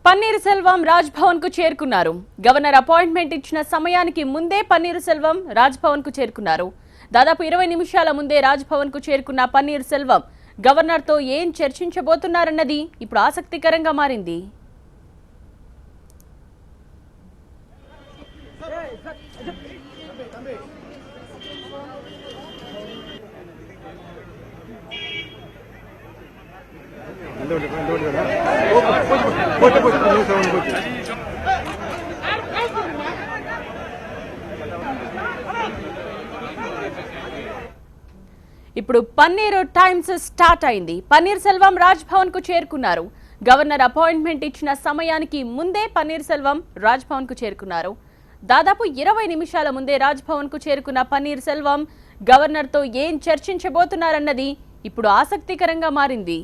పన్నీర్ సెల్వం రాజ్ భవన్ కు చేరుకున్నారు. Governor appointment ఇచ్చిన సమయానికి ముందే పన్నీర్ సెల్వం రాజ్ భవన్ కు చేరుకున్నారు. దాదాపు 20 నిమిషాల ముందే రాజ్ భవన్ కు చేరుకున్న పన్నీర్ సెల్వం గవర్నర్ తో ఏం చర్చించబోతున్నారన్నది ఇప్పుడు ఆసక్తికరంగా మారింది. ఇప్పుడు పన్నీర్ టైమ్స్ స్టార్ట్ అయింది. పన్నీర్ సెల్వం రాజ్ భవన్ కు చేరుకున్నారు. గవర్నర్ అపాయింట్మెంట్ ఇచ్చిన సమయానికి ముందే పన్నీర్ సెల్వం రాజ్ భవన్ కు చేరుకున్నారు. దాదాపు 20 నిమిషాల ముందే రాజ్ భవన్ కు చేరుకున్న పన్నీర్ సెల్వం గవర్నర్ తో ఏం చర్చించబోతున్నారన్నది ఇప్పుడు ఆసక్తికరంగా మారింది.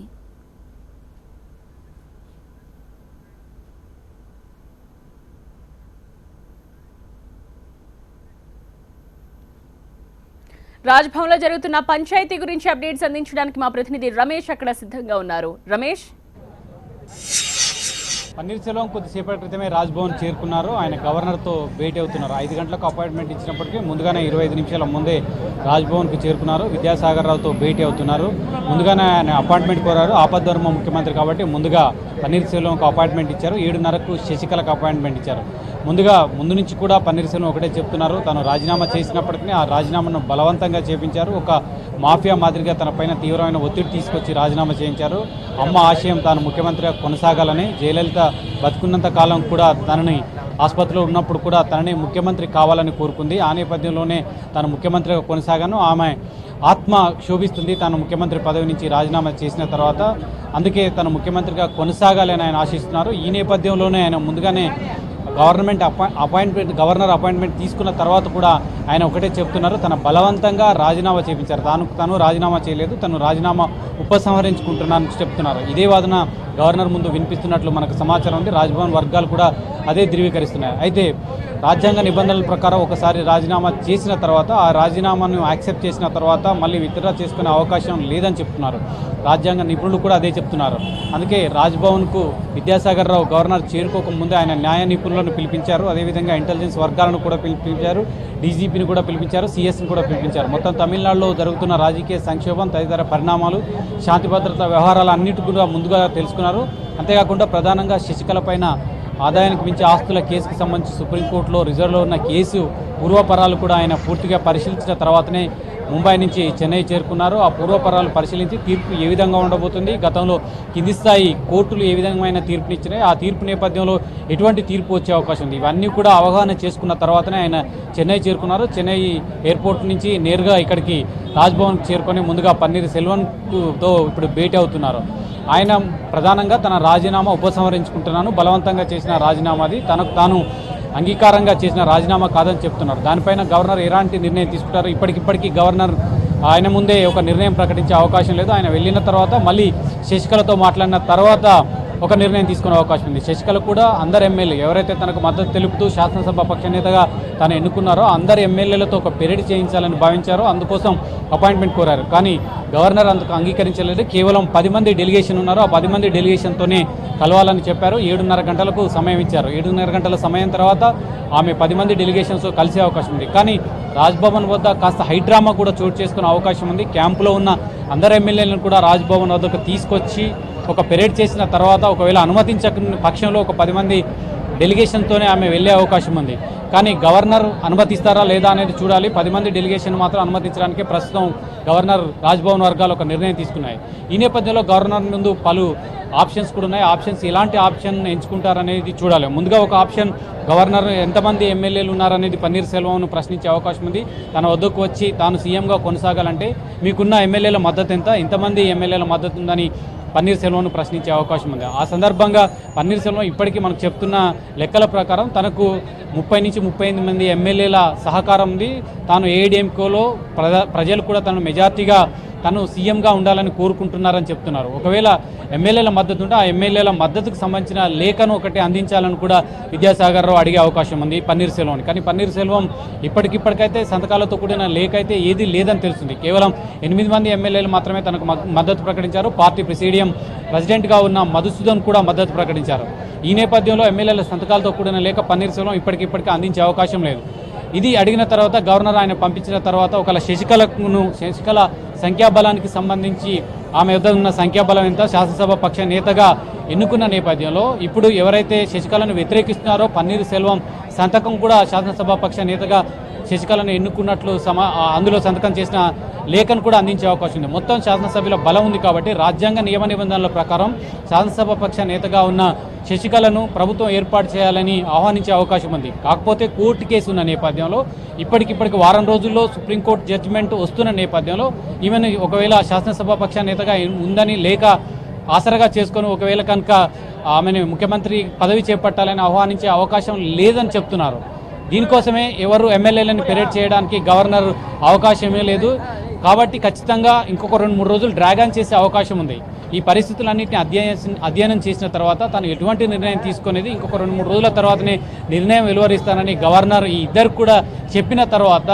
రాజ్ భవన్ లో జరుగుతున్న పంచాయతీ గురించి అప్డేట్స్ అందించడానికి మా ప్రతినిధి రమేష్ అక్కడ సిద్ధంగా ఉన్నారు. రమేష్, పన్నీర్ సెల్వం కొద్దిసేపటి క్రితమే రాజ్ భవన్ చేరుకున్నారు. ఆయన గవర్నర్తో భేటీ అవుతున్నారు. 5 గంటలకు అపాయింట్మెంట్ ఇచ్చినప్పటికీ ముందుగానే 25 నిమిషాల ముందే రాజ్ భవన్కు చేరుకున్నారు. విద్యాసాగర్ రావుతో భేటీ అవుతున్నారు. ముందుగానే ఆయన అపాయింట్మెంట్ కోరారు. ఆపద్ధర్మ ముఖ్యమంత్రి కాబట్టి ముందుగా పన్నీర్ సెల్వంకు అపాయింట్మెంట్ ఇచ్చారు. 7:30కు శశికళకు అపాయింట్మెంట్ ఇచ్చారు. ముందు నుంచి కూడా పన్నీర్ సెల్వం ఒకటే చెప్తున్నారు, తను రాజీనామా చేసినప్పటికీ ఆ రాజీనామాను బలవంతంగా చేపించారు. ఒక మాఫియా మాదిరిగా తన పైన తీవ్రమైన ఒత్తిడి తీసుకొచ్చి రాజీనామా చేయించారు. అమ్మ ఆశయం తాను ముఖ్యమంత్రిగా కొనసాగాలని, జయలలిత బతుకున్నంత కాలం కూడా తనని ఆసుపత్రిలో ఉన్నప్పుడు కూడా తనని ముఖ్యమంత్రి కావాలని కోరుకుంది. ఆ నేపథ్యంలోనే తాను ముఖ్యమంత్రిగా కొనసాగాను. ఆమె ఆత్మ క్షోభిస్తుంది తాను ముఖ్యమంత్రి పదవి నుంచి రాజీనామా చేసిన తర్వాత. అందుకే తను ముఖ్యమంత్రిగా కొనసాగాలని ఆయన ఆశిస్తున్నారు. ఈ నేపథ్యంలోనే ఆయన ముందుగానే గవర్నర్ అపాయింట్మెంట్ తీసుకున్న తర్వాత కూడా ఆయన ఒకటే చెప్తున్నారు, తన బలవంతంగా రాజీనామా చేయించారు. తను రాజీనామా చేయలేదు, తను రాజీనామా ఉపసంహరించుకుంటున్నానని చెప్తున్నారు. ఇదే వాదన గవర్నర్ ముందు వినిపిస్తున్నట్లు మనకు సమాచారం ఉంది. రాజ్భవన్ వర్గాలు కూడా అదే ధృవీకరిస్తున్నాయి. అయితే రాజ్యాంగ నిబంధనల ప్రకారం ఒకసారి రాజీనామా చేసిన తర్వాత ఆ రాజీనామాను యాక్సెప్ట్ చేసిన తర్వాత మళ్ళీ విత్డ్రా చేసుకునే అవకాశం లేదని చెప్తున్నారు. రాజ్యాంగ నిపుణులు కూడా అదే చెప్తున్నారు. అందుకే రాజ్భవన్కు విద్యాసాగర్ రావు గవర్నర్ చేరుకోకముందే ఆయన న్యాయ నిపుణులను పిలిపించారు. అదేవిధంగా ఇంటెలిజెన్స్ వర్గాలను కూడా పిలిపించారు. డీజీపీని కూడా పిలిపించారు. సిఎస్ని కూడా పిలిపించారు. మొత్తం తమిళనాడులో జరుగుతున్న రాజకీయ సంక్షోభం, తదితర పరిణామాలు, శాంతి భద్రతా వ్యవహారాలు అన్నిటి కూడా ముందుగా తెలుసుకున్నారు. అంతేకాకుండా ప్రధానంగా శశికళ పైన ఆదాయానికి మించి ఆస్తుల కేసుకు సంబంధించి సుప్రీంకోర్టులో రిజర్వ్లో ఉన్న కేసు పూర్వపరాలు కూడా ఆయన పూర్తిగా పరిశీలించిన తర్వాతనే ముంబై నుంచి చెన్నై చేరుకున్నారు. ఆ పూర్వపరాలు పరిశీలించి తీర్పు ఏ విధంగా ఉండబోతుంది, గతంలో కింది స్థాయి కోర్టులు ఏ విధమైన తీర్పునిచ్చినాయి, ఆ తీర్పు నేపథ్యంలో ఎటువంటి తీర్పు వచ్చే అవకాశం ఉంది, ఇవన్నీ కూడా అవగాహన చేసుకున్న తర్వాతనే ఆయన చెన్నై చేరుకున్నారు. చెన్నై ఎయిర్పోర్ట్ నుంచి నేరుగా ఇక్కడికి రాజ్భవన్కి చేరుకొని ముందుగా పన్నీర్ సెల్వంతో ఇప్పుడు భేటీ అవుతున్నారు. ఆయన ప్రధానంగా తన రాజీనామా ఉపసంహరించుకుంటున్నాను, బలవంతంగా చేసిన రాజీనామాది, తనకు తాను అంగీకారంగా చేసిన రాజీనామా కాదని చెప్తున్నారు. దానిపైన గవర్నర్ ఎలాంటి నిర్ణయం తీసుకుంటారు, ఇప్పటికిప్పటికీ గవర్నర్ ఆయన ముందే ఒక నిర్ణయం ప్రకటించే అవకాశం లేదు. ఆయన వెళ్ళిన తర్వాత మళ్ళీ శశికళతో మాట్లాడిన తర్వాత ఒక నిర్ణయం తీసుకునే అవకాశం ఉంది. శశికళ కూడా అందరు ఎమ్మెల్యే ఎవరైతే తనకు మద్దతు తెలుపుతూ శాసనసభ పక్ష నేతగా తాను ఎన్నుకున్నారో అందరు ఎమ్మెల్యేలతో ఒక పెరేడ్ చేయించాలని భావించారో అందుకోసం అపాయింట్మెంట్ కోరారు. కానీ గవర్నర్ అందుకు అంగీకరించలేదు. కేవలం 10 మంది డెలిగేషన్ ఉన్నారు. ఆ 10 మంది డెలిగేషన్తోనే కలవాలని చెప్పారు. 7:30 గంటలకు సమయం ఇచ్చారు. 7:30 గంటల సమయం తర్వాత ఆమె 10 మంది డెలిగేషన్స్తో కలిసే అవకాశం ఉంది. కానీ రాజ్భవన్ వద్ద కాస్త హైడ్రామా కూడా చోటు చేసుకునే అవకాశం ఉంది. క్యాంపులో ఉన్న అందరు ఎమ్మెల్యేలను కూడా రాజ్భవన్ వద్దకు తీసుకొచ్చి ఒక పెరేడ్ చేసిన తర్వాత ఒకవేళ అనుమతించని పక్షంలో ఒక 10 మంది డెలిగేషన్తోనే ఆమె వెళ్ళే అవకాశం ఉంది. కానీ గవర్నర్ అనుమతిస్తారా లేదా అనేది చూడాలి. 10 మంది డెలిగేషన్ మాత్రం అనుమతించడానికి ప్రస్తుతం గవర్నర్ రాజ్భవన్ వర్గాలు ఒక నిర్ణయం తీసుకున్నాయి. ఈ నేపథ్యంలో గవర్నర్ ముందు పలు ఆప్షన్స్ కూడా ఉన్నాయి. ఆప్షన్స్ ఎలాంటి ఆప్షన్ ఎంచుకుంటారనేది చూడాలి. ముందుగా ఒక ఆప్షన్ గవర్నర్ ఎంతమంది ఎమ్మెల్యేలు ఉన్నారనేది పన్నీర్ సెల్వంను ప్రశ్నించే అవకాశం ఉంది. తన వద్దకు వచ్చి తాను సీఎంగా కొనసాగాలంటే మీకున్న ఎమ్మెల్యేల మద్దతు ఎంత, ఇంతమంది ఎమ్మెల్యేల మద్దతు ఉందని పన్నీర్ సెల్వంను ప్రశ్నించే అవకాశం ఉంది. ఆ సందర్భంగా పన్నీర్ సెల్వం ఇప్పటికీ మనకు చెప్తున్న లెక్కల ప్రకారం తనకు 30 నుంచి 35 మంది ఎమ్మెల్యేల సహకారం ఉంది. తాను ఏఐడిఎంకేలో ప్రజలు కూడా తను మెజార్టీగా తను సీఎంగా ఉండాలని కోరుకుంటున్నారని చెప్తున్నారు. ఒకవేళ ఎమ్మెల్యేల మద్దతు ఉంటే ఆ ఎమ్మెల్యేల మద్దతుకు సంబంధించిన లేఖను ఒకటి అందించాలని కూడా విద్యాసాగర్ రావు అడిగే అవకాశం ఉంది పన్నీర్ సెల్వం. కానీ పన్నీర్ సెల్వం ఇప్పటికిప్పటికైతే సంతకాలతో కూడిన లేఖ అయితే ఏది లేదని తెలుస్తుంది. కేవలం 8 మంది ఎమ్మెల్యేలు మాత్రమే తనకు మద్దతు ప్రకటించారు. పార్టీ ప్రెసిడియం ప్రెసిడెంట్గా ఉన్న మధుసూదన్ కూడా మద్దతు ప్రకటించారు. ఈ నేపథ్యంలో ఎమ్మెల్యేల సంతకాలతో కూడిన లేఖ పన్నీర్సెల్వం ఇప్పటికిప్పటికీ అందించే అవకాశం లేదు. ఇది అడిగిన తర్వాత గవర్నర్ ఆయన పంపించిన తర్వాత ఒకవేళ శశికళ సంఖ్యాబలానికి సంబంధించి ఆమె వద్ద ఉన్న సంఖ్యాబలం ఎంత, శాసనసభ పక్ష నేతగా ఎన్నుకున్న నేపథ్యంలో ఇప్పుడు ఎవరైతే శశికళను వ్యతిరేకిస్తున్నారో పన్నీర్సెల్వం సంతకం కూడా శాసనసభ పక్ష నేతగా శశికళను ఎన్నుకున్నట్లు అందులో సంతకం చేసిన లేఖను కూడా అందించే అవకాశం ఉంది. మొత్తం శాసనసభ్యుల బలం ఉంది కాబట్టి రాజ్యాంగ నియమ నిబంధనల ప్రకారం శాసనసభ పక్ష నేతగా ఉన్న శశికళను ప్రభుత్వం ఏర్పాటు చేయాలని ఆహ్వానించే అవకాశం ఉంది. కాకపోతే కోర్టు కేసు ఉన్న నేపథ్యంలో ఇప్పటికిప్పటికి వారం రోజుల్లో సుప్రీంకోర్టు జడ్జిమెంట్ వస్తున్న నేపథ్యంలో ఈమెను ఒకవేళ శాసనసభ పక్ష నేతగా ఉందని లేక ఆసరగా చేసుకొని ఒకవేళ కనుక ఆమెను ముఖ్యమంత్రి పదవి చేపట్టాలని ఆహ్వానించే అవకాశం లేదని చెప్తున్నారు. దీనికోసమే ఎవరు ఎమ్మెల్యేలను పెరేడ్ చేయడానికి గవర్నర్ అవకాశమే లేదు. కాబట్టి ఖచ్చితంగా ఇంకొక 2-3 రోజులు డ్రాగన్ చేసే అవకాశం ఉంది. ఈ పరిస్థితులన్నింటినీ అధ్యయనం చేసిన తర్వాత తను ఎటువంటి నిర్ణయం తీసుకునేది ఇంకొక 2-3 రోజుల తర్వాతనే నిర్ణయం వెలువరిస్తానని గవర్నర్ ఈ ఇద్దరు కూడా చెప్పిన తర్వాత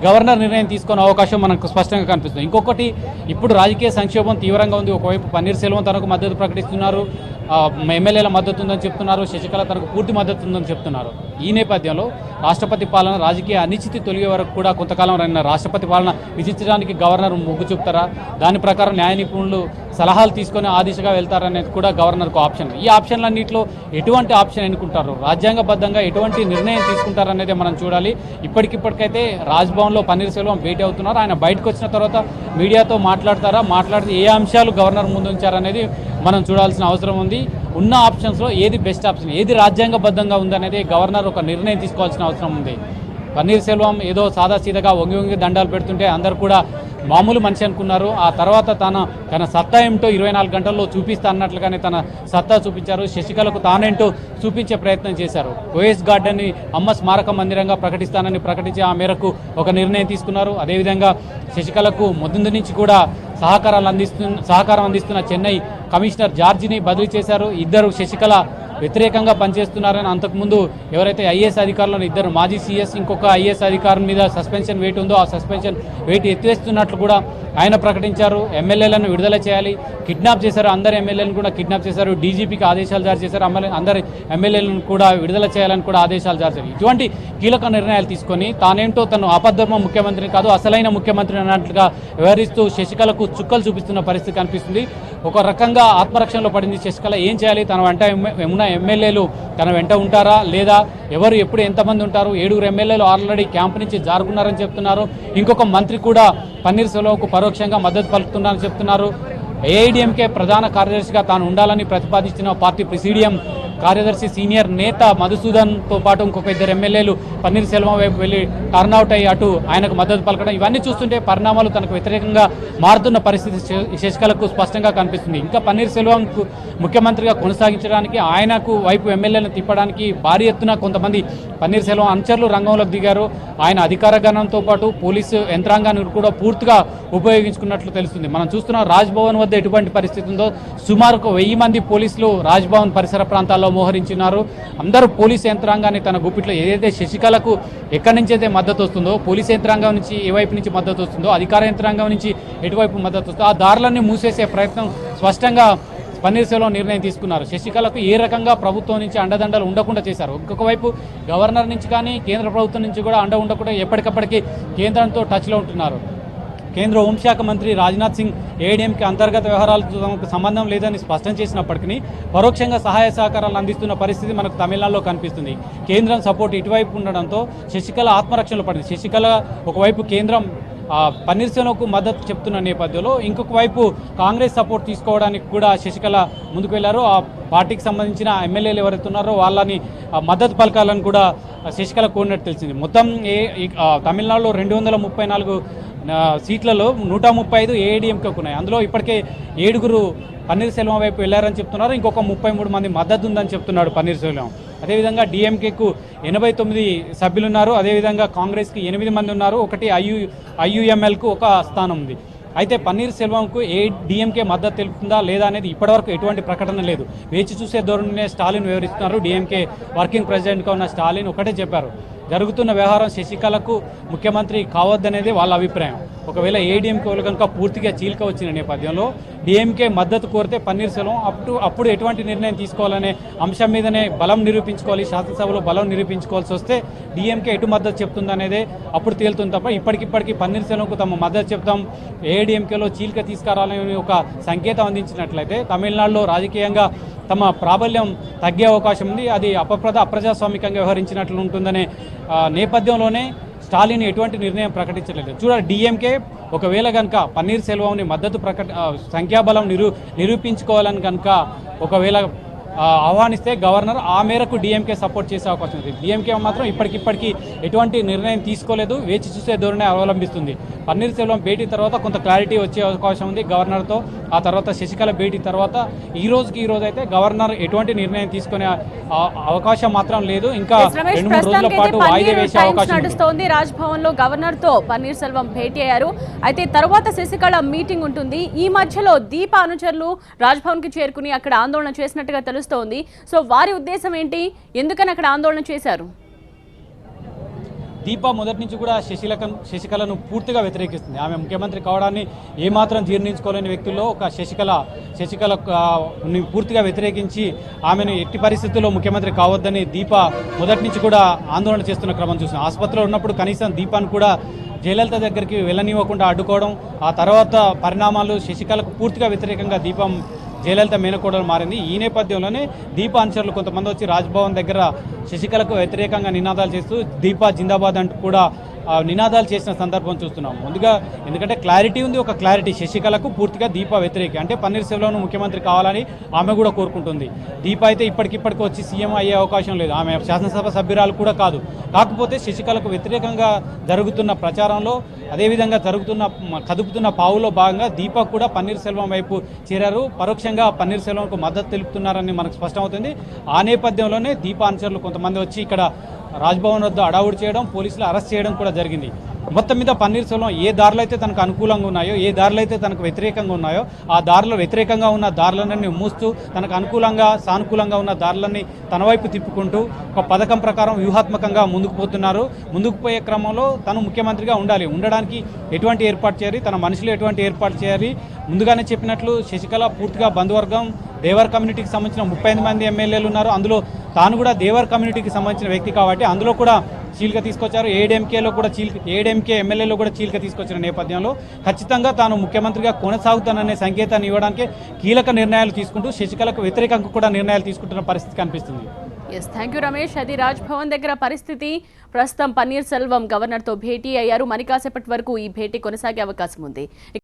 గవర్నర్ నిర్ణయం తీసుకునే అవకాశం మనకు స్పష్టంగా కనిపిస్తుంది. ఇంకొకటి, ఇప్పుడు రాజకీయ సంక్షోభం తీవ్రంగా ఉంది. ఒకవైపు పన్నీర్సెల్వం తనకు మద్దతు ప్రకటిస్తున్నారు, ఎమ్మెల్యేల మద్దతు ఉందని చెప్తున్నారు, శశికళ తనకు పూర్తి మద్దతు ఉందని చెప్తున్నారు. ఈ నేపథ్యంలో రాష్ట్రపతి పాలన రాజకీయ అనిశ్చితి తొలగే వరకు కూడా కొంతకాలం అయిన రాష్ట్రపతి పాలన విధించడానికి గవర్నర్ మొగ్గు చూపుతారా, దాని ప్రకారం న్యాయ నిపుణులు సలహాలు తీసుకొని ఆ దిశగా వెళ్తారనేది కూడా గవర్నర్కు ఆప్షన్. ఈ ఆప్షన్లన్నింటిలో ఎటువంటి ఆప్షన్ ఎన్నుకుంటారు, రాజ్యాంగబద్ధంగా ఎటువంటి నిర్ణయం తీసుకుంటారనేది మనం చూడాలి. ఇప్పటికిప్పటికైతే రాజ్భవన్లో పన్నీర్సెల్వం భేటీ అవుతున్నారు. ఆయన బయటకు వచ్చిన తర్వాత మీడియాతో మాట్లాడితే ఏ అంశాలు గవర్నర్ ముందు ఉంచారనేది మనం చూడాల్సిన అవసరం ఉంది. ఉన్న ఆప్షన్స్లో ఏది బెస్ట్ ఆప్షన్, ఏది రాజ్యాంగబద్ధంగా ఉందనేది గవర్నర్ ఒక నిర్ణయం తీసుకోవాల్సిన అవసరం ఉంది. పన్నీర్సెల్వం ఏదో సాదాసీదగా వంగి దండాలు పెడుతుంటే అందరూ కూడా మామూలు మనిషి అనుకున్నారు. ఆ తర్వాత తన సత్తా ఏమిటో 24 గంటల్లో చూపిస్తా అన్నట్లుగానే తన సత్తా చూపించారు. శశికళకు తానేంటో చూపించే ప్రయత్నం చేశారు. ఓఎస్ గార్డెన్ని అమ్మ స్మారక మందిరంగా ప్రకటిస్తానని ప్రకటించి ఆ మేరకు ఒక నిర్ణయం తీసుకున్నారు. అదేవిధంగా శశికళకు ముందు నుంచి కూడా సహకారం అందిస్తున్న చెన్నై కమిషనర్ జార్జిని బదిలీ చేశారు. ఇద్దరు శశికళ వ్యతిరేకంగా పనిచేస్తున్నారని అంతకుముందు ఎవరైతే ఐఏఎస్ అధికారులను ఇద్దరు మాజీ సీఎస్ ఇంకొక ఐఏఎస్ అధికారుల మీద సస్పెన్షన్ వెయిట్ ఉందో ఆ సస్పెన్షన్ వెయిట్ ఎత్తివేస్తున్నట్లు కూడా ఆయన ప్రకటించారు. ఎమ్మెల్యేలను విడుదల చేయాలి, కిడ్నాప్ చేశారు, అందరు ఎమ్మెల్యేలను కూడా కిడ్నాప్ చేశారు, డీజీపీకి ఆదేశాలు జారీ చేశారు, అందరు ఎమ్మెల్యేలను కూడా విడుదల చేయాలని కూడా ఆదేశాలు జారీ చేశారు. ఇటువంటి కీలక నిర్ణయాలు తీసుకొని తానేంటో తను ఆపద్ధర్మ ముఖ్యమంత్రిని కాదు అసలైన ముఖ్యమంత్రి అన్నట్లుగా వ్యవహరిస్తూ శశికళకు చుక్కలు చూపిస్తున్న పరిస్థితి కనిపిస్తుంది. ఒక రకంగా ఆత్మరక్షణలో పడింది శశికళ. ఏం చేయాలి, తన వెంట ఉన్న ఎమ్మెల్యేలు తన వెంట ఉంటారా లేదా, ఎవరు ఎప్పుడు ఎంతమంది ఉంటారు, 7 ఎమ్మెల్యేలు ఆల్రెడీ క్యాంప్ నుంచి జారుకున్నారని చెప్తున్నారు. ఇంకొక మంత్రి కూడా పన్నీర్సెల్వంకు పరోక్షంగా మద్దతు పలుకుతున్నారని చెప్తున్నారు. ఏఐడిఎంకే ప్రధాన కార్యదర్శిగా తాను ఉండాలని ప్రతిపాదించిన పార్టీ ప్రెసిడియం కార్యదర్శి సీనియర్ నేత మధుసూదన్తో పాటు ఇంకొక 2 ఎమ్మెల్యేలు పన్నీర్సెల్వం వైపు వెళ్ళి టర్న్అవుట్ అయ్యి అటు ఆయనకు మద్దతు పలకడం, ఇవన్నీ చూస్తుంటే పరిణామాలు తనకు వ్యతిరేకంగా మారుతున్న పరిస్థితి శశికళకు స్పష్టంగా కనిపిస్తుంది. ఇంకా పన్నీర్సెల్వంకు ముఖ్యమంత్రిగా కొనసాగించడానికి ఆయనకు వైపు ఎమ్మెల్యేలను తిప్పడానికి భారీ ఎత్తున కొంతమంది పన్నీర్సెల్వం అనుచరులు రంగంలోకి దిగారు. ఆయన అధికార గణంతో పాటు పోలీసు యంత్రాంగాన్ని కూడా పూర్తిగా ఉపయోగించుకున్నట్లు తెలుస్తుంది. మనం చూస్తున్నాం రాజ్భవన్ వద్ద ఎటువంటి పరిస్థితి ఉందో. సుమారు 1000 మంది పోలీసులు రాజ్భవన్ పరిసర ప్రాంతాల్లో మోహరించినారు. అందరూ పోలీసు యంత్రాంగాన్ని తన గుప్పిట్లో ఏదైతే శశికళకు ఎక్కడి నుంచి అయితే మద్దతు వస్తుందో, పోలీసు యంత్రాంగం నుంచి ఏ వైపు నుంచి మద్దతు వస్తుందో, అధికార యంత్రాంగం నుంచి ఎటువైపు మద్దతు వస్తుందో ఆ దారులన్నీ మూసేసే ప్రయత్నం స్పష్టంగా పన్నీర్సెల్వం నిర్ణయం తీసుకున్నారు. శశికళకు ఏ రకంగా ప్రభుత్వం నుంచి అండదండలు ఉండకుండా చేశారు. ఇంకొక వైపు గవర్నర్ నుంచి కానీ కేంద్ర ప్రభుత్వం నుంచి కూడా అండ ఉండకుండా ఎప్పటికప్పటికీ కేంద్రంతో టచ్లో ఉంటున్నారు. కేంద్ర హోంశాఖ మంత్రి రాజ్నాథ్ సింగ్ ఏఐడిఎంకి అంతర్గత వ్యవహారాలతో తమకు సంబంధం లేదని స్పష్టం చేసినప్పటికీ పరోక్షంగా సహాయ సహకారాలు అందిస్తున్న పరిస్థితి మనకు తమిళనాడులో కనిపిస్తుంది. కేంద్రం సపోర్ట్ ఇటువైపు ఉండడంతో శశికళ ఆత్మరక్షణలో పడింది. శశికళ ఒకవైపు కేంద్రం పన్నీర్సెల్వంకు మద్దతు చెప్తున్న నేపథ్యంలో ఇంకొక వైపు కాంగ్రెస్ సపోర్ట్ తీసుకోవడానికి కూడా శశికళ ముందుకు వెళ్లారు. ఆ పార్టీకి సంబంధించిన ఎమ్మెల్యేలు ఎవరైతే ఉన్నారో వాళ్ళని మద్దతు పలకాలని కూడా శశికళ కోరినట్టు తెలిసింది. మొత్తం తమిళనాడులో 234 సీట్లలో 135 ఏఐడిఎంకే ఉన్నాయి. అందులో ఇప్పటికే 7 పన్నీర్సెల్వం వైపు వెళ్లారని చెప్తున్నారు. ఇంకొక 33 మంది మద్దతు ఉందని చెప్తున్నాడు పన్నీర్సెల్వం. అదేవిధంగా డిఎంకేకు 89 సభ్యులున్నారు. అదేవిధంగా కాంగ్రెస్కి 8 మంది ఉన్నారు. ఒకటి ఐయుఎంఎల్కు ఒక స్థానం ఉంది. అయితే పన్నీర్సెల్వంకు డిఎంకే మద్దతు తెలుపుతుందా లేదా అనేది ఇప్పటివరకు ఎటువంటి ప్రకటన లేదు. వేచి చూసే ధోరణినే స్టాలిన్ వివరిస్తున్నారు. డిఎంకే వర్కింగ్ ప్రెసిడెంట్గా ఉన్న స్టాలిన్ ఒకటే చెప్పారు, జరుగుతున్న వ్యవహారం శశికళకు ముఖ్యమంత్రి కావద్దనేది వాళ్ళ అభిప్రాయం. ఒకవేళ ఏడీఎంకే కనుక పూర్తిగా చీలిక వచ్చిన నేపథ్యంలో డిఎంకే మద్దతు కోరితే పన్నీర్ సెల్వం అప్పుడు ఎటువంటి నిర్ణయం తీసుకోవాలనే అంశం మీదనే బలం నిరూపించుకోవాలి, శాసనసభలో బలం నిరూపించుకోవాల్సి వస్తే డిఎంకే ఎటు మద్దతు చెప్తుందనేదే అప్పుడు తేలుతుంది తప్ప ఇప్పటికిప్పటికీ పన్నీర్ సెల్వంకు తమ మద్దతు చెప్తాం, ఏఐడిఎంకేలో చీలిక తీసుకురావాలని ఒక సంకేతం అందించినట్లయితే తమిళనాడులో రాజకీయంగా తమ ప్రాబల్యం తగ్గే అవకాశం ఉంది. అది అప్రజాస్వామికంగా వ్యవహరించినట్లు ఉంటుందనే నేపథ్యంలోనే స్టాలిన్ ఎటువంటి నిర్ణయం ప్రకటించలేదు. చూడాలి డిఎంకే ఒకవేళ కనుక పన్నీర్ సెల్వంని మద్దతు సంఖ్యాబలం నిరూపించుకోవాలని కనుక ఒకవేళ ఆహ్వానిస్తే గవర్నర్ ఆ మేరకు డిఎంకే సపోర్ట్ చేసే అవకాశం ఉంది. డిఎంకే మాత్రం ఇప్పటికిప్పటికీ ఎటువంటి నిర్ణయం తీసుకోలేదు, వేచి చూసే ధోరణి అవలంబిస్తుంది. పన్నీర్ సెల్వం భేటీ తర్వాత కొంత క్లారిటీ వచ్చే అవకాశం ఉంది గవర్నర్తో. ఆ తర్వాత శశికళ భేటీ తర్వాత ఈ రోజు అయితే గవర్నర్ ఎటువంటి నిర్ణయం తీసుకునే అవకాశం మాత్రం లేదు. ఇంకా 2-3 రోజుల పాటు వాయిదా వేసే అవకాశం నడుస్తోంది. రాజ్భవన్ లో గవర్నర్ తో పన్నీర్ సెల్వం భేటీ అయ్యారు. అయితే తర్వాత శశికళ మీటింగ్ ఉంటుంది. ఈ మధ్యలో దీప అనుచరులు రాజ్భవన్ కి చేరుకుని అక్కడ ఆందోళన చేసినట్టుగా తెలుస్తోంది. సో వారి ఉద్దేశం ఏంటి, ఎందుకని అక్కడ ఆందోళన చేశారు? దీప మొదటి నుంచి కూడా శశికళను పూర్తిగా వ్యతిరేకిస్తుంది. ఆమె ముఖ్యమంత్రి కావడాన్ని ఏమాత్రం జీర్ణించుకోలేని వ్యక్తుల్లో ఒక శశికళ పూర్తిగా వ్యతిరేకించి ఆమెను ఎట్టి పరిస్థితుల్లో ముఖ్యమంత్రి కావద్దని దీప మొదటి నుంచి కూడా ఆందోళన చేస్తున్న క్రమం చూస్తున్నాం. ఆసుపత్రిలో ఉన్నప్పుడు కనీసం దీపాన్ని కూడా జయలలిత దగ్గరికి వెళ్ళనివ్వకుండా అడ్డుకోవడం, ఆ తర్వాత పరిణామాలు శశికళకు పూర్తిగా వ్యతిరేకంగా దీపం జయలలిత మేనకోడలు మారింది. ఈ నేపథ్యంలోనే దీప అనుచరులు కొంతమంది వచ్చి రాజ్భవన్ దగ్గర శశికళకు వ్యతిరేకంగా నినాదాలు చేస్తూ దీపా జిందాబాద్ అంటూ కూడా నినాదాలు చేసిన సందర్భం చూస్తున్నాం. ముందుగా ఎందుకంటే క్లారిటీ ఉంది, ఒక క్లారిటీ శశికళకు పూర్తిగా దీప వ్యతిరేకి, అంటే పన్నీర్ సెల్వంను ముఖ్యమంత్రి కావాలని ఆమె కూడా కోరుకుంటుంది. దీప అయితే ఇప్పటికిప్పటికి వచ్చి సీఎం అయ్యే అవకాశం లేదు, ఆమె శాసనసభ సభ్యురాలు కూడా కాదు. కాకపోతే శశికళకు వ్యతిరేకంగా జరుగుతున్న ప్రచారంలో అదేవిధంగా కదుపుతున్న పావులో భాగంగా దీప కూడా పన్నీర్ సెల్వం వైపు చేరారు, పరోక్షంగా పన్నీర్ సెల్వంకు మద్దతు తెలుపుతున్నారని మనకు స్పష్టమవుతుంది. ఆ నేపథ్యంలోనే దీప అనుచరులు కొంతమంది వచ్చి ఇక్కడ రాజ్భవన్ వద్ద అడావుడి చేయడం, పోలీసులు అరెస్ట్ చేయడం కూడా జరిగింది. మొత్తం మీద పన్నీర్ సెల్వం ఏ దారులు అయితే తనకు అనుకూలంగా ఉన్నాయో, ఏ దారులు అయితే తనకు వ్యతిరేకంగా ఉన్నాయో ఆ దారిలో వ్యతిరేకంగా ఉన్న దారులన్నీ మూస్తూ తనకు అనుకూలంగా సానుకూలంగా ఉన్న దారులన్నీ తన వైపు తిప్పుకుంటూ ఒక పథకం ప్రకారం వ్యూహాత్మకంగా ముందుకు పోతున్నారు. ముందుకు పోయే క్రమంలో తను ముఖ్యమంత్రిగా ఉండడానికి ఎటువంటి ఏర్పాటు చేయాలి, తన మనుషులు ఎటువంటి ఏర్పాటు చేయాలి. ముందుగానే చెప్పినట్లు శశికళ పూర్తిగా బంధువర్గం దేవర్ కమ్యూనిటీకి సంబంధించిన 35 మంది ఎమ్మెల్యేలు ఉన్నారు. అందులో తాను కూడా దేవర్ కమ్యూనిటీకి సంబంధించిన వ్యక్తి కాబట్టి అందులో కూడా చీలిక తీసుకొచ్చారు. ఏడీఎంకే ఎమ్మెల్యేలో కూడా చీలిక తీసుకొచ్చిన నేపథ్యంలో ఖచ్చితంగా తాను ముఖ్యమంత్రిగా కొనసాగుతాననే సంకేతాన్ని ఇవ్వడానికి కీలక నిర్ణయాలు తీసుకుంటూ శశికళకు వ్యతిరేకంగా కూడా నిర్ణయాలు తీసుకుంటున్న పరిస్థితి కనిపిస్తుంది. Thank you Ramesh. అది రాజ్భవన్ దగ్గర పరిస్థితి. ప్రస్తుతం పన్నీర్ సెల్వం గవర్నర్తో భేటీ అయ్యారు. మరి కాసేపటి వరకు ఈ భేటీ కొనసాగే అవకాశం ఉంది.